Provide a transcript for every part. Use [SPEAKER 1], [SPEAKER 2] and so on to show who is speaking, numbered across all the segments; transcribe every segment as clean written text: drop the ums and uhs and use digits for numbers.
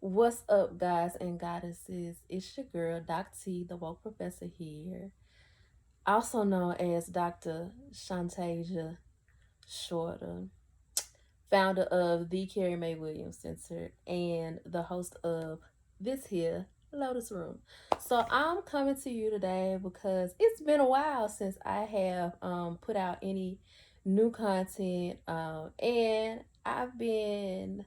[SPEAKER 1] What's up, guys and goddesses? It's your girl, Doc T, the woke professor here, also known as Dr. Shantasia Shorter, founder of the Carrie Mae Williams Center and the host of this here Lotus Room. So I'm coming to you today because it's been a while since I have put out any new content, and I've been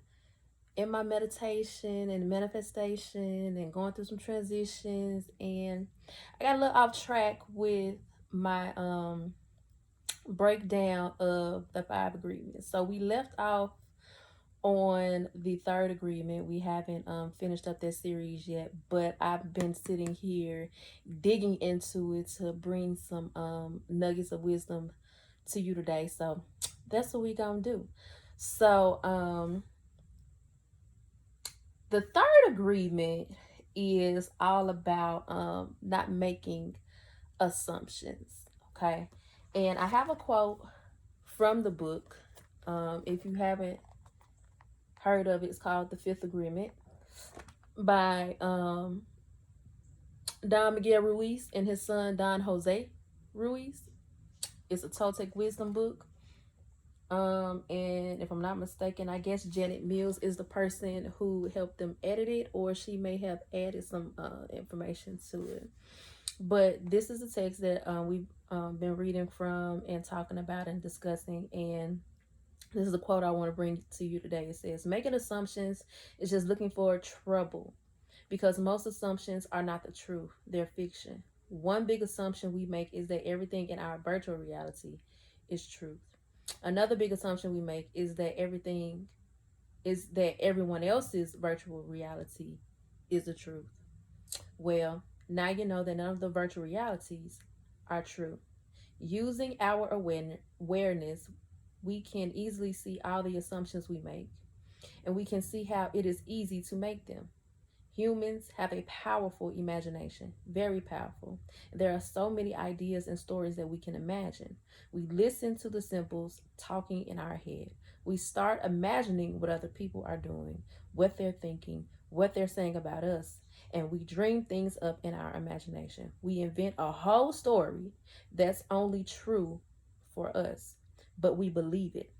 [SPEAKER 1] in my meditation and manifestation and going through some transitions, and I got a little off track with my breakdown of the five agreements. So we left off on the third agreement. We haven't finished up that series yet, but I've been sitting here digging into it to bring some nuggets of wisdom to you today. So that's what we gonna do. So the third agreement is all about not making assumptions. Okay. And I have a quote from the book. If you haven't heard of it, it's called The Fifth Agreement by Don Miguel Ruiz and his son Don Jose Ruiz. It's a Toltec wisdom book. And if I'm not mistaken, I guess Janet Mills is the person who helped them edit it, or she may have added some information to it. But this is a text that we've been reading from and talking about and discussing. And this is a quote I want to bring to you today. It says, "Making assumptions is just looking for trouble because most assumptions are not the truth, they're fiction. One big assumption we make is that everything in our virtual reality is truth. Another big assumption we make is that everyone else's virtual reality is the truth. Well, now you know that none of the virtual realities are true. Using our awareness, we can easily see all the assumptions we make, and we can see how it is easy to make them. Humans have a powerful imagination, very powerful. There are so many ideas and stories that we can imagine. We listen to the symbols talking in our head. We start imagining what other people are doing, what they're thinking, what they're saying about us, and we dream things up in our imagination. We invent a whole story that's only true for us, but we believe it.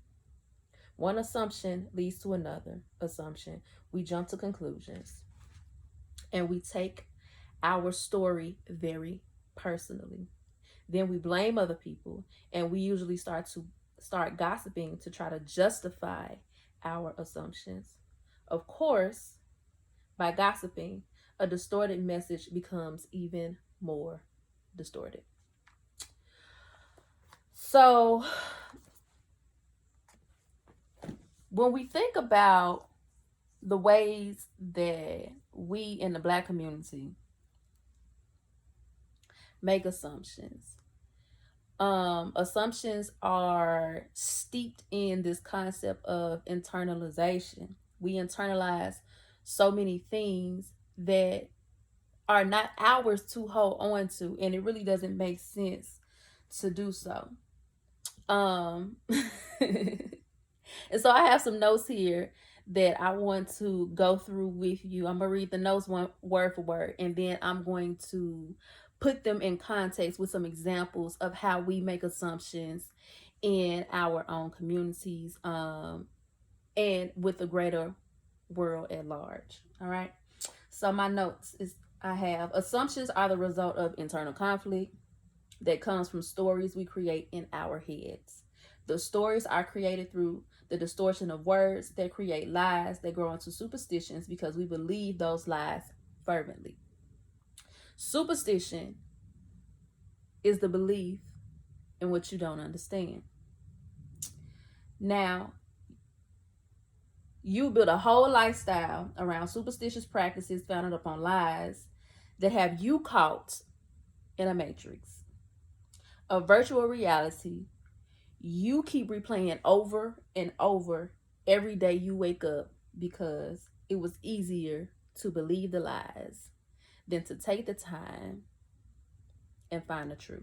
[SPEAKER 1] One assumption leads to another assumption. We jump to conclusions and we take our story very personally. Then we blame other people, and we usually start gossiping to try to justify our assumptions. Of course, by gossiping, a distorted message becomes even more distorted. So, when we think about the ways that we in the Black community make assumptions, assumptions are steeped in this concept of internalization. We internalize so many things that are not ours to hold on to, and it really doesn't make sense to do so. And so I have some notes here that I want to go through with you. I'm gonna read the notes one word for word, and then I'm going to put them in context with some examples of how we make assumptions in our own communities, and with the greater world at large. All right. So my notes is, I have assumptions are the result of internal conflict that comes from stories we create in our heads. The stories are created through the distortion of words that create lies that grow into superstitions because we believe those lies fervently. Superstition is the belief in what you don't understand. Now, you build a whole lifestyle around superstitious practices founded upon lies that have you caught in a matrix, a virtual reality you keep replaying over and over every day you wake up because it was easier to believe the lies than to take the time and find the truth.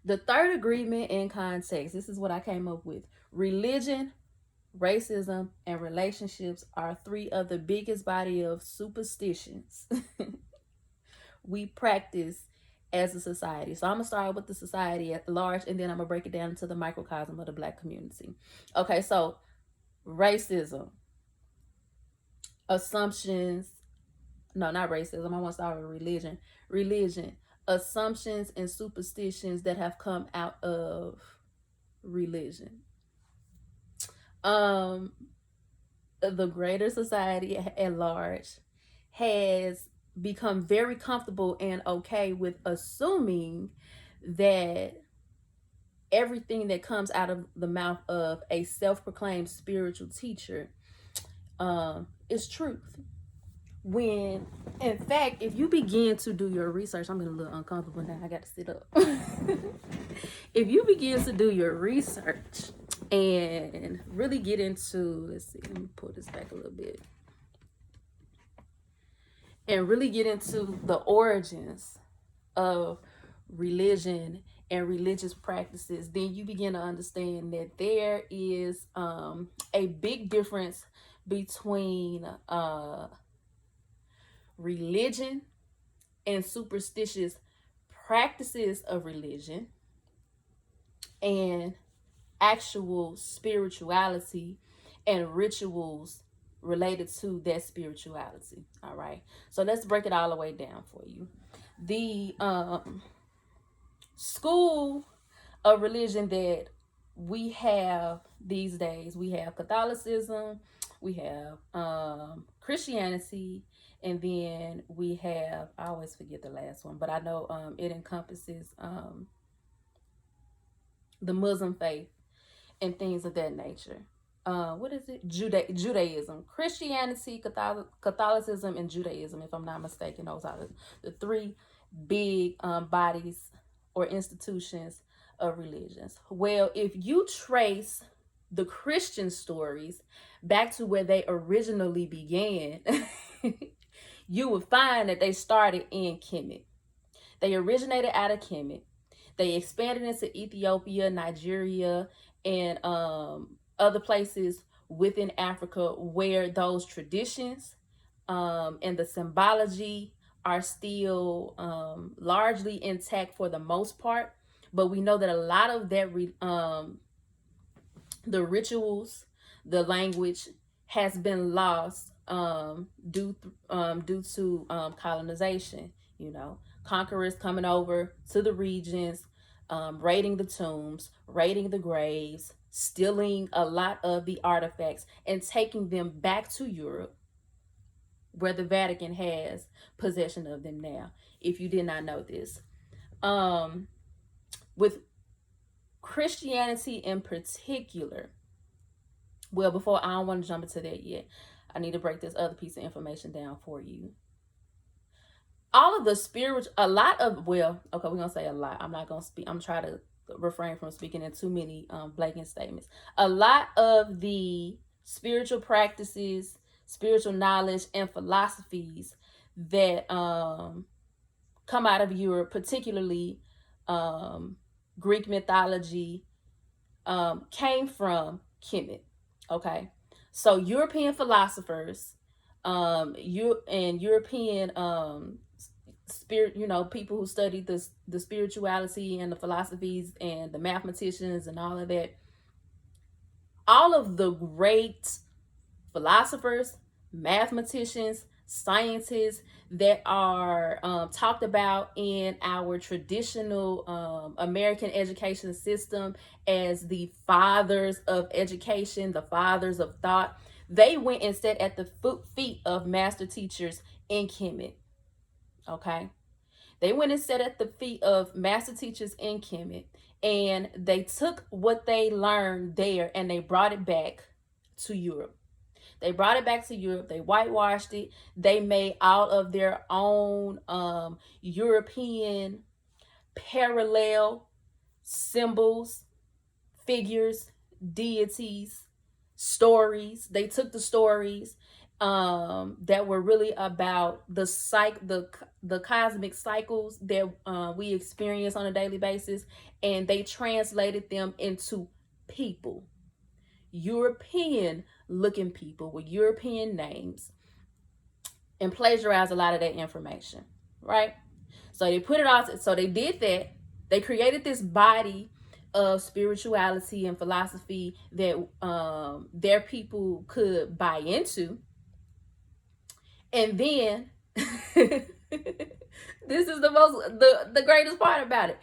[SPEAKER 1] The third agreement in context, this is what I came up with. Religion racism, and relationships are three of the biggest body of superstitions we practice as a society. So I'm gonna start with the society at large, and then I'm gonna break it down into the microcosm of the Black community. Okay, so racism, assumptions. No, not racism. I want to start with religion. Religion, assumptions and superstitions that have come out of religion. Um, the greater society at large has become very comfortable and okay with assuming that everything that comes out of the mouth of a self-proclaimed spiritual teacher is truth. When in fact, if you begin to do your research, I'm getting a little uncomfortable now, I got to sit up. If you begin to do your research and really get into, let's see, let me pull this back a little bit, and really get into the origins of religion and religious practices, then you begin to understand that there is a big difference between religion and superstitious practices of religion and actual spirituality and rituals related to that spirituality. All right, so let's break it all the way down for you. The school of religion that we have these days, we have Catholicism, we have Christianity, and then we have, I always forget the last one, but I know it encompasses the Muslim faith and things of that nature. What is it? Judaism, Christianity, Catholicism, and Judaism, if I'm not mistaken. Those are the three big bodies or institutions of religions. Well, if you trace the Christian stories back to where they originally began, you would find that they started in Kemet. They originated out of Kemet. They expanded into Ethiopia, Nigeria, and other places within Africa where those traditions and the symbology are still largely intact for the most part. But we know that a lot of that, the rituals, the language has been lost due to colonization. You know, conquerors coming over to the regions, raiding the tombs, raiding the graves, stealing a lot of the artifacts, and taking them back to Europe, where the Vatican has possession of them now, if you did not know this. With Christianity in particular, well, before, I don't want to jump into that yet. I need to break this other piece of information down for you. All of the spiritual, a lot of, well, okay, we're going to say a lot. I'm not going to speak, I'm trying to refrain from speaking in too many blanket statements. A lot of the spiritual practices, spiritual knowledge, and philosophies that come out of Europe, particularly Greek mythology, came from Kemet. Okay, so European philosophers, European spirit, people who studied the spirituality and the philosophies and the mathematicians and all of that, all of the great philosophers, mathematicians, scientists that are talked about in our traditional American education system as the fathers of education, the fathers of thought, they went and sat at the feet of master teachers in Kemet. Okay, they went and sat at the feet of master teachers in Kemet, and they took what they learned there and they brought it back to Europe. They brought it back to Europe. They whitewashed it. They made all of their own European parallel symbols, figures, deities, stories. They took the stories that were really about the cosmic cycles that we experience on a daily basis, and they translated them into people. European looking people with European names and plagiarize a lot of that information, right? So they put it all, so they did that. They created this body of spirituality and philosophy that their people could buy into. And then this is the greatest part about it.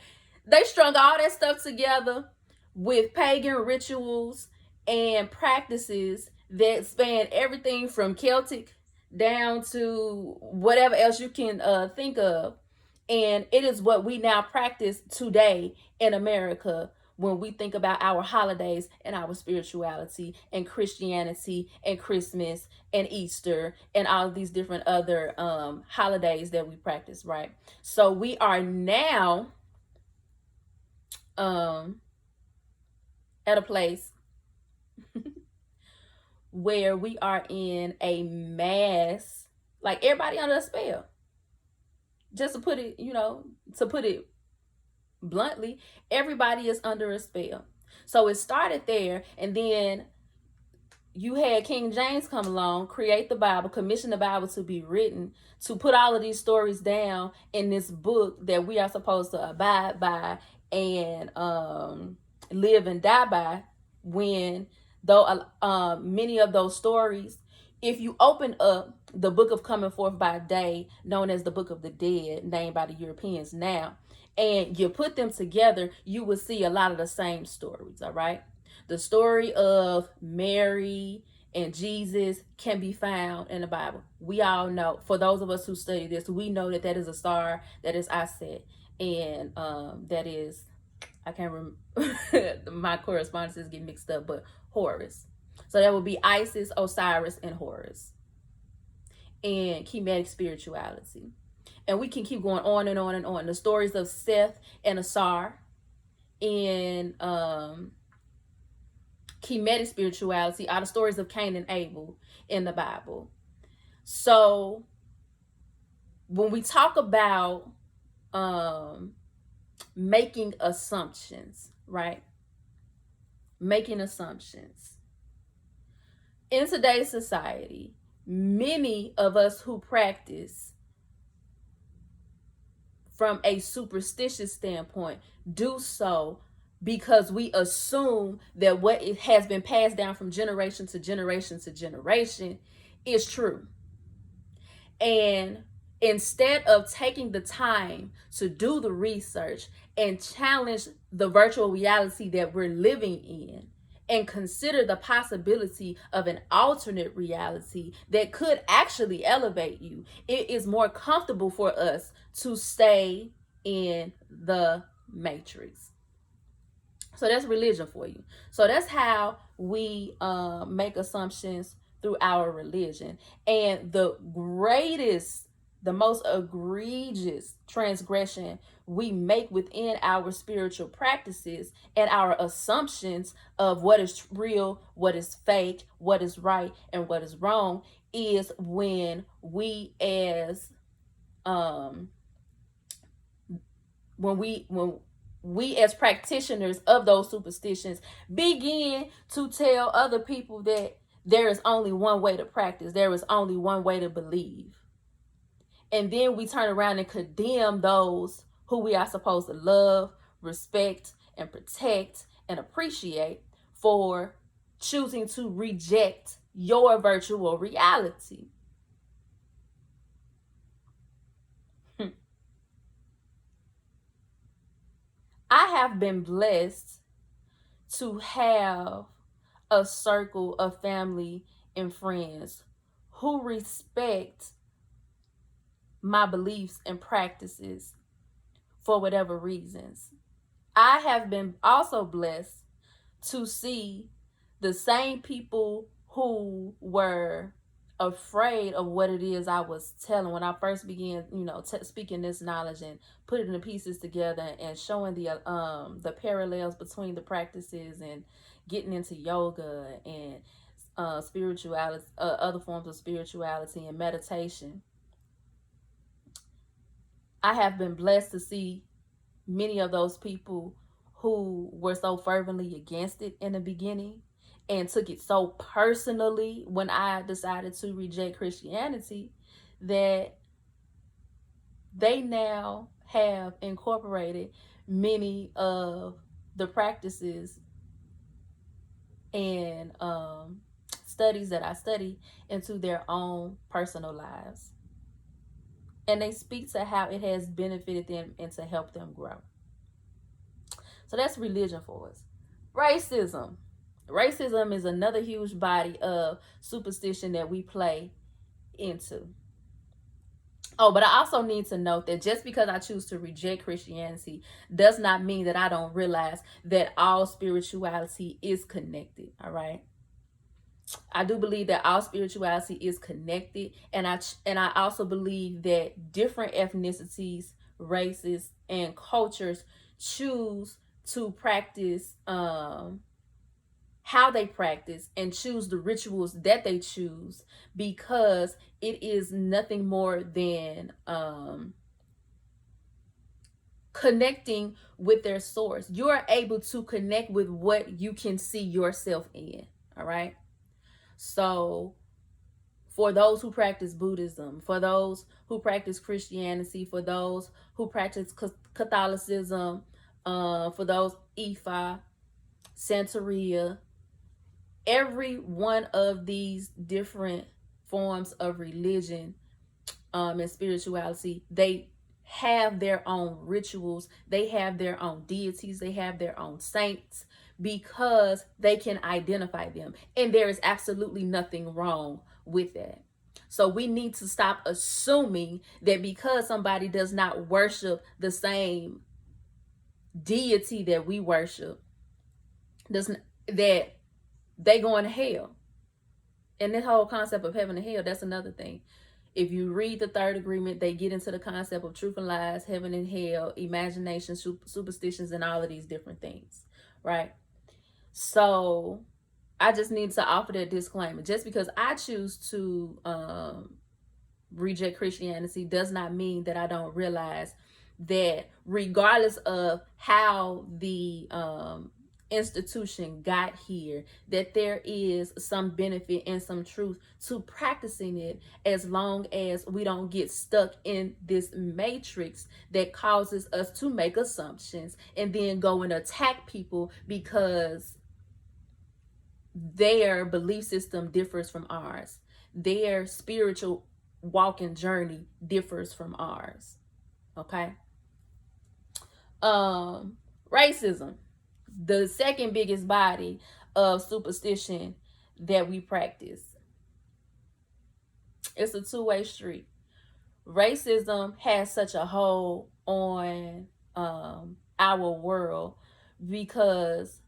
[SPEAKER 1] They strung all that stuff together with pagan rituals and practices that span everything from Celtic down to whatever else you can think of. And it is what we now practice today in America when we think about our holidays and our spirituality and Christianity and Christmas and Easter and all of these different other holidays that we practice, right? So we are now at a place where we are in a mass, like everybody under a spell. Just to put it, to put it bluntly, everybody is under a spell. So it started there, and then you had King James come along, create the Bible, commission the Bible to be written, to put all of these stories down in this book that we are supposed to abide by and live and die by. When though many of those stories, if you open up the book of Coming Forth by Day, known as the Book of the Dead, named by the Europeans now, and you put them together, you will see a lot of the same stories, all right? The story of Mary and Jesus can be found in the Bible. We all know, for those of us who study this, we know that that is a star, that is Iset, and that is, I can't remember, my correspondences get mixed up, but Horus. So that would be Isis, Osiris, and Horus. And Kemetic spirituality. And we can keep going on and on and on. The stories of Seth and Asar in Kemetic spirituality are the stories of Cain and Abel in the Bible. So when we talk about making assumptions, right? Making assumptions. In today's society, many of us who practice from a superstitious standpoint do so because we assume that what it has been passed down from generation to generation to generation is true. And instead of taking the time to do the research and challenge the virtual reality that we're living in and consider the possibility of an alternate reality that could actually elevate you, it is more comfortable for us to stay in the matrix. So that's religion for you. So that's how we make assumptions through our religion. And the most egregious transgression we make within our spiritual practices and our assumptions of what is real, what is fake, what is right, and what is wrong is when we as practitioners of those superstitions begin to tell other people that there is only one way to practice, there is only one way to believe. And then we turn around and condemn those who we are supposed to love, respect, and protect and appreciate for choosing to reject your virtual reality. I have been blessed to have a circle of family and friends who respect my beliefs and practices for whatever reasons. I have been also blessed to see the same people who were afraid of what it is I was telling when I first began, speaking this knowledge and putting the pieces together and showing the parallels between the practices and getting into yoga and spirituality, other forms of spirituality and meditation. I have been blessed to see many of those people who were so fervently against it in the beginning and took it so personally when I decided to reject Christianity that they now have incorporated many of the practices and studies that I study into their own personal lives. And they speak to how it has benefited them and to help them grow. So that's religion for us. Racism. Racism is another huge body of superstition that we play into. Oh, but I also need to note that just because I choose to reject Christianity does not mean that I don't realize that all spirituality is connected, all right? I do believe that all spirituality is connected, and I also believe that different ethnicities, races, and cultures choose to practice how they practice and choose the rituals that they choose because it is nothing more than connecting with their source. You are able to connect with what you can see yourself in, all right? So for those who practice Buddhism, for those who practice Christianity, for those who practice Catholicism, for those Ifa, Santeria, every one of these different forms of religion and spirituality, they have their own rituals, they have their own deities, they have their own saints because they can identify them. And there is absolutely nothing wrong with that. So we need to stop assuming that because somebody does not worship the same deity that we worship, that they going to hell. And this whole concept of heaven and hell, that's another thing. If you read the Third Agreement, they get into the concept of truth and lies, heaven and hell, imagination, superstitions, and all of these different things, right? So I just need to offer that disclaimer. Just because I choose to reject Christianity does not mean that I don't realize that regardless of how the institution got here, that there is some benefit and some truth to practicing it, as long as we don't get stuck in this matrix that causes us to make assumptions and then go and attack people because their belief system differs from ours, their spiritual walking journey differs from ours. Okay. Racism, the second biggest body of superstition that we practice. It's a two-way street. Racism has such a hold on our world because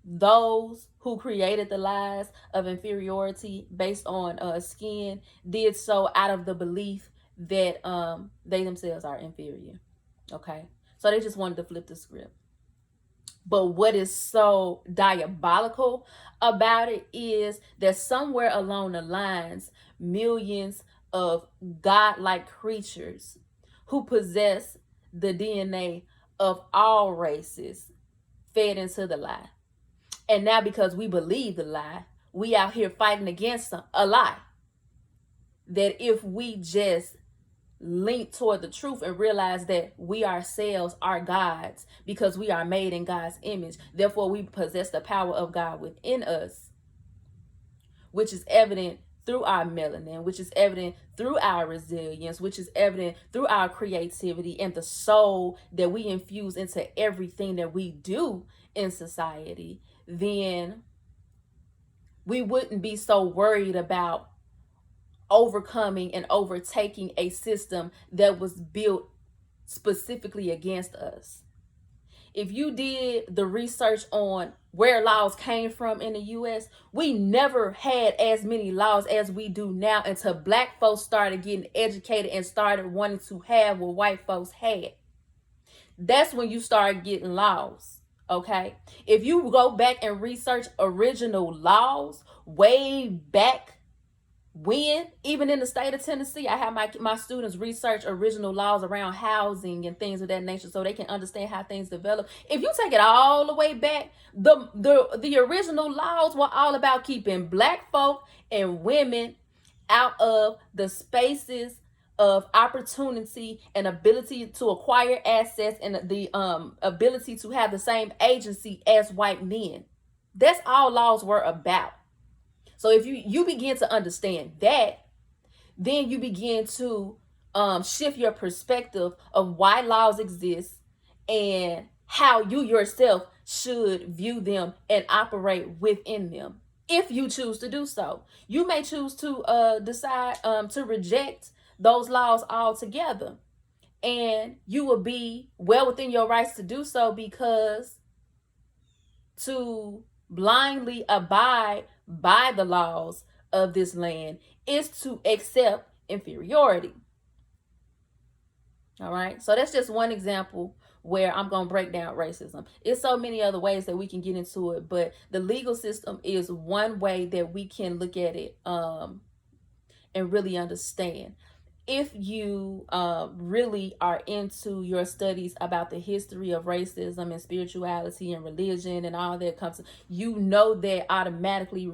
[SPEAKER 1] those who created the lies of inferiority based on skin did so out of the belief that they themselves are inferior. Okay, so they just wanted to flip the script. But what is so diabolical about it is that somewhere along the lines, millions of godlike creatures who possess the DNA of all races fed into the lie. And now because we believe the lie, we out here fighting against a lie. That if we just link toward the truth and realize that we ourselves are gods because we are made in God's image, therefore we possess the power of God within us, which is evident through our melanin, which is evident through our resilience, which is evident through our creativity and the soul that we infuse into everything that we do in society, then we wouldn't be so worried about overcoming and overtaking a system that was built specifically against us. If you did the research on where laws came from in the US, we never had as many laws as we do now until black folks started getting educated and started wanting to have what white folks had. That's when you start getting laws. Okay, if you go back and research original laws way back when, even in the state of Tennessee, I have my students research original laws around housing and things of that nature so they can understand how things develop. If you take it all the way back, the original laws were all about keeping black folk and women out of the spaces of opportunity and ability to acquire assets and the ability to have the same agency as white men. That's all laws were about. So if you begin to understand that, then you begin to shift your perspective of why laws exist and how you yourself should view them and operate within them. If you choose to do so, you may choose to decide to reject those laws altogether, and you will be well within your rights to do so, because to blindly abide by the laws of this land is to accept inferiority. All right, so that's just one example where I'm going to break down racism. It's so many other ways that we can get into it, but the legal system is one way that we can look at it and really understand. If you really are into your studies about the history of racism and spirituality and religion and all that comes, you know that automatically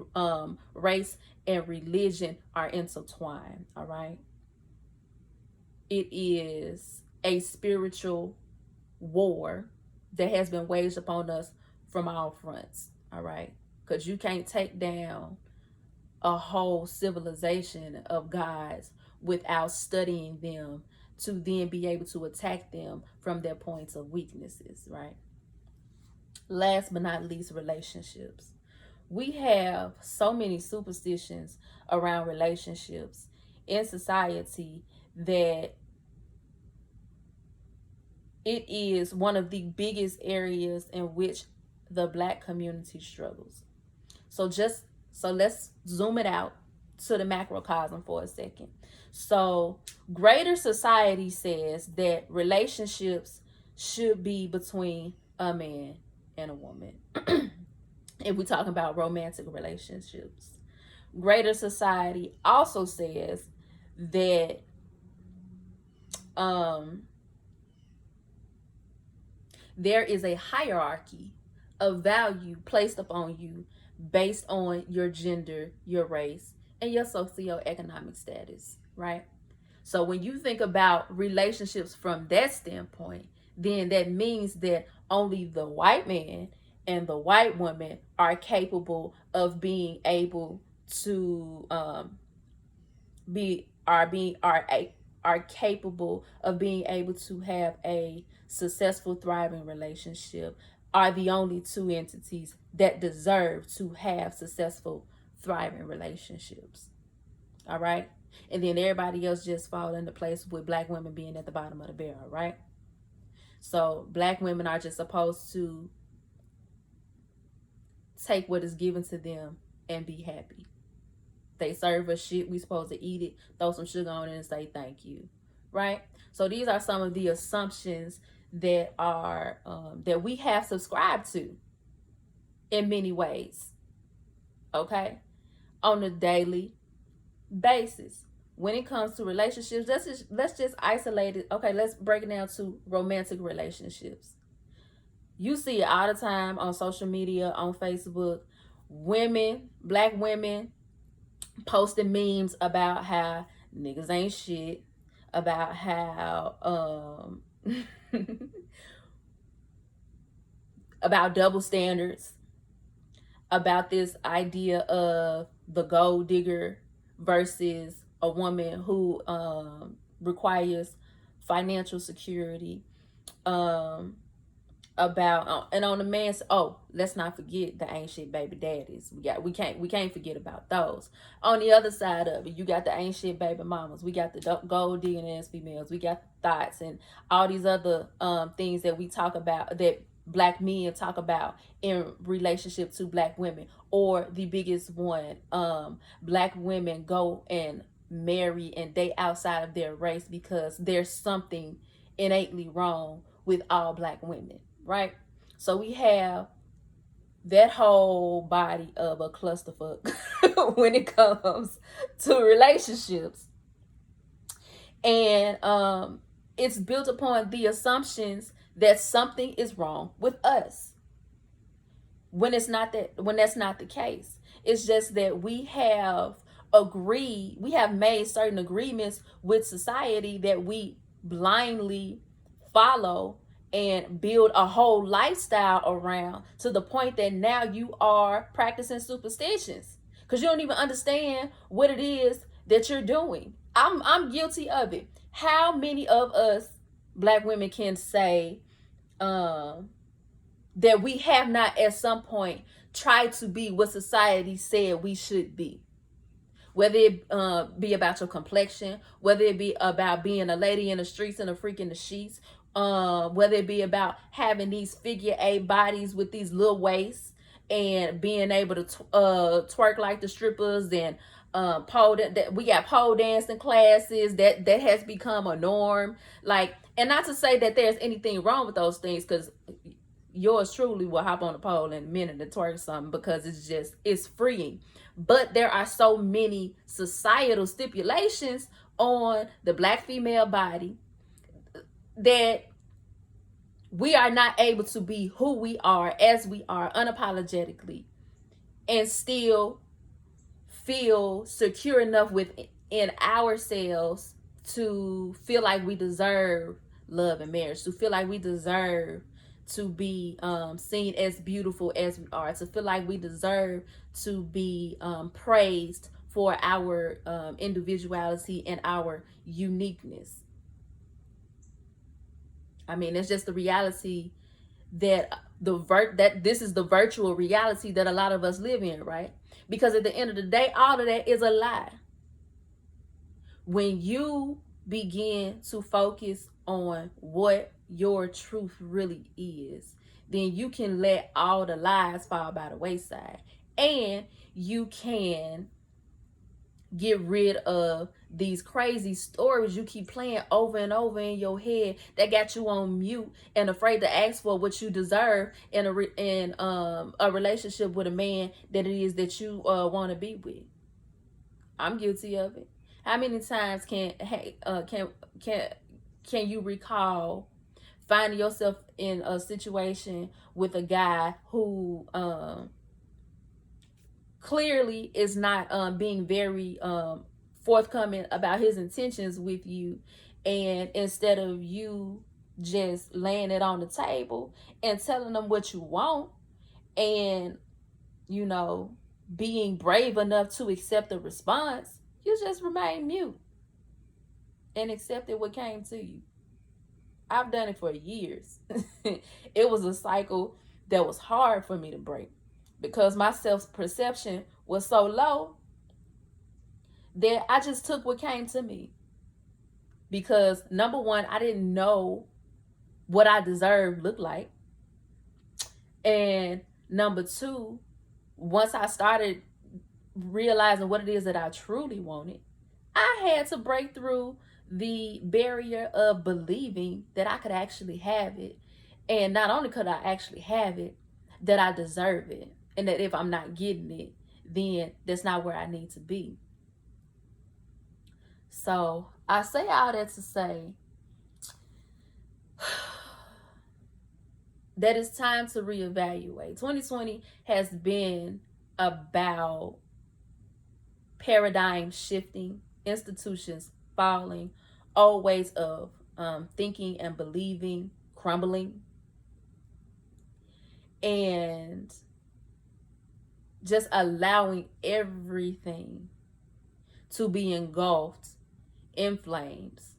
[SPEAKER 1] race and religion are intertwined. All right, it is a spiritual war that has been waged upon us from all fronts. All right, because you can't take down a whole civilization of gods without studying them to then be able to attack them from their points of weaknesses, right? Last but not least, relationships. We have so many superstitions around relationships in society that it is one of the biggest areas in which the Black community struggles. So let's zoom it out to the macrocosm for a second. So greater society says that relationships should be between a man and a woman. If we talk about romantic relationships, greater society also says that there is a hierarchy of value placed upon you based on your gender, your race, and your socioeconomic status, right? So when you think about relationships from that standpoint, then that means that only the white man and the white woman are capable of being able to are capable of being able to have a successful, thriving relationship, are the only two entities that deserve to have successful, thriving relationships. All right, and then everybody else just fall into place with Black women being at the bottom of the barrel, right? So Black women are just supposed to take what is given to them and be happy. They serve us shit, we supposed to eat it, throw some sugar on it, and say thank you, right? So these are some of the assumptions that are that we have subscribed to in many ways, okay, on a daily basis. When it comes to relationships, let's just isolate it. Okay, let's break it down to romantic relationships. You see it all the time on social media, on Facebook, women, Black women posting memes about how niggas ain't shit, about how about double standards, about this idea of the gold digger versus a woman who requires financial security, about and on the man's, let's not forget the ain't shit baby daddies. We can't forget about those. On the other side of it, you got the ain't shit baby mamas. We got the gold digging ass females. We got the thoughts and all these other things that we talk about, that Black men talk about in relationship to Black women. Or the biggest one, Black women go and marry and date outside of their race because there's something innately wrong with all Black women, right? So we have that whole body of a clusterfuck when it comes to relationships. And it's built upon the assumptions that something is wrong with us when that's not the case. It's just that we have made certain agreements with society that we blindly follow and build a whole lifestyle around, to the point that now you are practicing superstitions because you don't even understand what it is that you're doing. I'm guilty of it. How many of us black women can say um that we have not at some point tried to be what society said we should be? Whether it be about your complexion, whether it be about being a lady in the streets and a freak in the sheets, whether it be about having these figure eight bodies with these little waists and being able to twerk like the strippers, and we got pole dancing classes that has become a norm. Like, and not to say that there's anything wrong with those things, because yours truly will hop on the pole in a minute and twerk something, because it's freeing. But there are so many societal stipulations on the black female body that we are not able to be who we are as we are unapologetically and still feel secure enough within ourselves to feel like we deserve love and marriage, to feel like we deserve to be seen as beautiful as we are, to feel like we deserve to be praised for our individuality and our uniqueness. I mean, it's just the reality that that this is the virtual reality that a lot of us live in, right? Because at the end of the day, all of that is a lie. When you begin to focus on what your truth really is, then you can let all the lies fall by the wayside, and you can get rid of these crazy stories you keep playing over and over in your head that got you on mute and afraid to ask for what you deserve in a relationship with a man that it is that you want to be with. I'm guilty of it. How many times can you recall finding yourself in a situation with a guy who clearly is not being very forthcoming about his intentions with you, and instead of you just laying it on the table and telling them what you want, and you know being brave enough to accept the response, you just remain mute and accepted what came to you. I've done it for years. It was a cycle that was hard for me to break because my self-perception was so low that I just took what came to me. Because number one, I didn't know what I deserved looked like. And number two, once I started realizing what it is that I truly wanted, I had to break through the barrier of believing that I could actually have it. And not only could I actually have it, that I deserve it. And that if I'm not getting it, then that's not where I need to be. So I say all that to say that it's time to reevaluate. 2020 has been about paradigm shifting, institutions falling, old ways of thinking and believing crumbling, and just allowing everything to be engulfed in flames,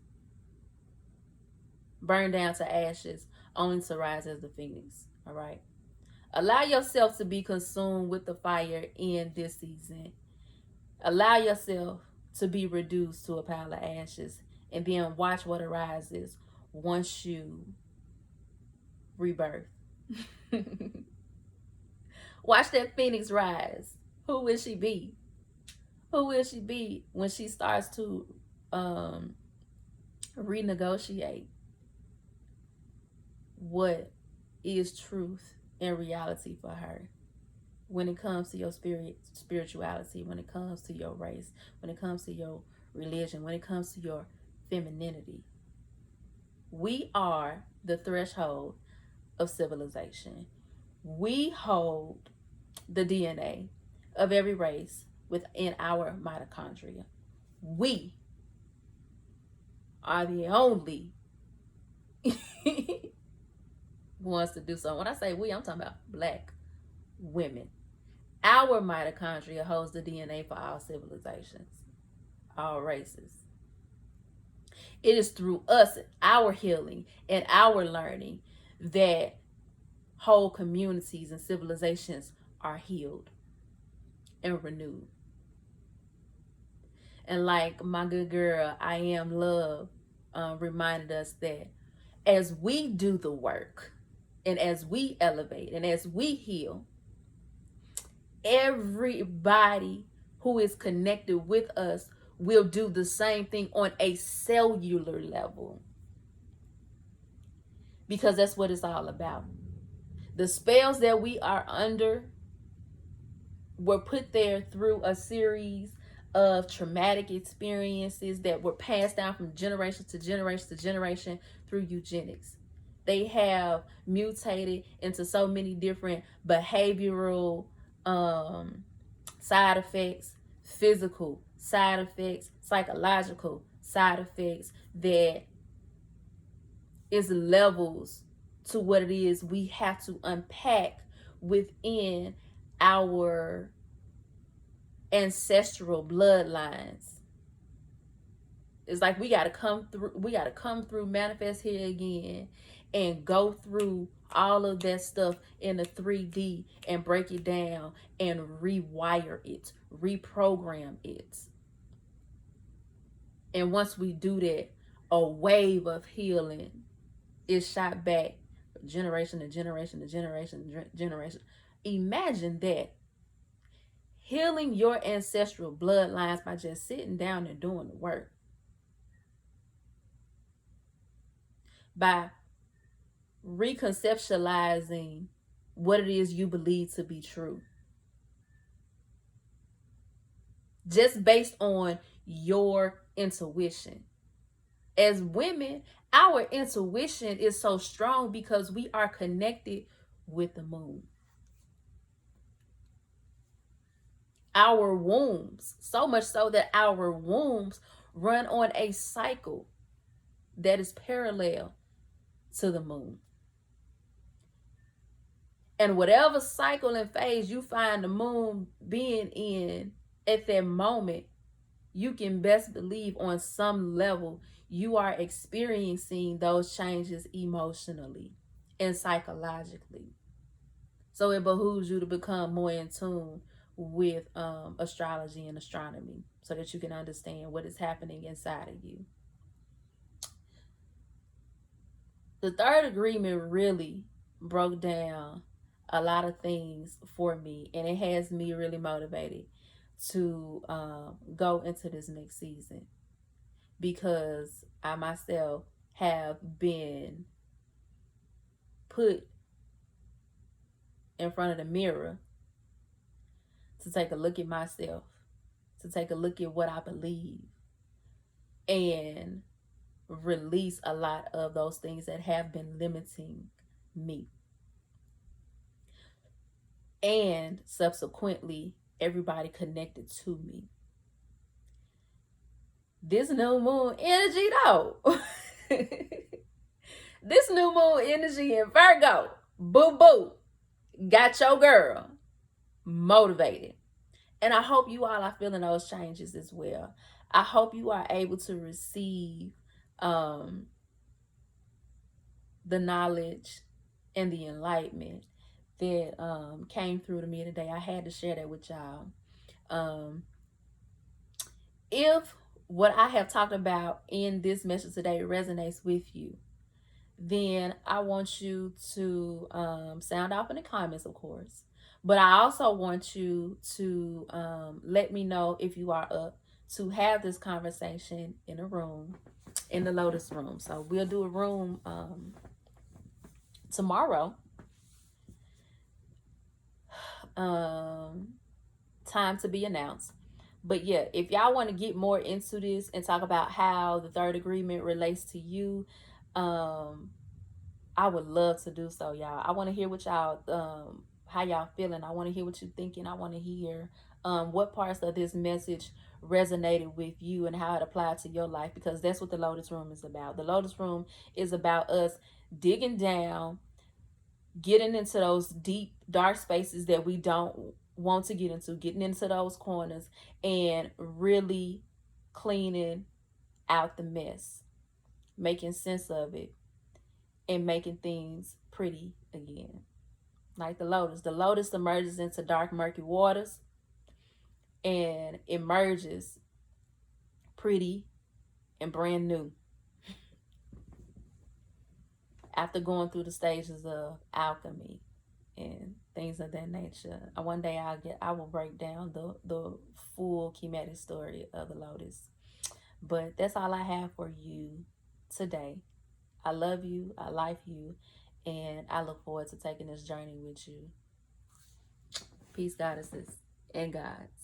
[SPEAKER 1] burn down to ashes, only to rise as the phoenix. All right. Allow yourself to be consumed with the fire in this season. Allow yourself to be reduced to a pile of ashes, and then watch what arises once you rebirth. Watch that phoenix rise. Who will she be? Who will she be when she starts to renegotiate what is truth and reality for her? when it comes to your spirituality, when it comes to your race, when it comes to your religion, when it comes to your femininity. We are the threshold of civilization. We hold the DNA of every race within our mitochondria. We are the only ones to do so. When I say we, I'm talking about Black women. Our mitochondria holds the DNA for all civilizations, all races. It is through us, our healing, and our learning that whole communities and civilizations are healed and renewed. And like my good girl, I Am Love, reminded us that as we do the work and as we elevate and as we heal, everybody who is connected with us will do the same thing on a cellular level. Because that's what it's all about. The spells that we are under were put there through a series of traumatic experiences that were passed down from generation to generation to generation through eugenics. They have mutated into so many different behavioral side effects, physical side effects, psychological side effects that is levels to what it is we have to unpack within our ancestral bloodlines. It's like we got to come through manifest here again and go through all of that stuff in the 3D and break it down and rewire it, reprogram it. And once we do that, a wave of healing is shot back generation to generation to generation to generation. Imagine that. Healing your ancestral bloodlines by just sitting down and doing the work. By reconceptualizing what it is you believe to be true. Just based on your intuition. As women, our intuition is so strong because we are connected with the moon. Our wombs, so much so that our wombs run on a cycle that is parallel to the moon. And whatever cycle and phase you find the moon being in at that moment, you can best believe on some level you are experiencing those changes emotionally and psychologically. So it behooves you to become more in tune with astrology and astronomy so that you can understand what is happening inside of you. The third agreement really broke down a lot of things for me, and it has me really motivated to go into this next season, because I myself have been put in front of the mirror to take a look at myself, to take a look at what I believe, and release a lot of those things that have been limiting me. And subsequently, everybody connected to me. This new moon energy, though. This new moon energy in Virgo, boo, got your girl motivated. And I hope you all are feeling those changes as well. I hope you are able to receive the knowledge and the enlightenment that came through to me today. I had to share that with y'all. If what I have talked about in this message today resonates with you, then I want you to sound off in the comments, of course. But I also want you to let me know if you are up to have this conversation in a room, in the Lotus Room. So we'll do a room tomorrow. Time to be announced. But yeah, if y'all want to get more into this and talk about how the third agreement relates to you, I would love to do so, y'all. I want to hear what y'all, how y'all feeling. I want to hear what you thinking. I want to hear what parts of this message resonated with you and how it applied to your life, because that's what the Lotus Room is about. The Lotus Room is about us digging down, getting into those deep, dark spaces that we don't want to get into, getting into those corners and really cleaning out the mess, making sense of it, and making things pretty again. Like the lotus emerges into dark, murky waters and emerges pretty and brand new after going through the stages of alchemy and things of that nature. One day I will break down the full chematic story of the lotus. But that's all I have for you today. I love you, I like you, and I look forward to taking this journey with you. Peace, goddesses and gods.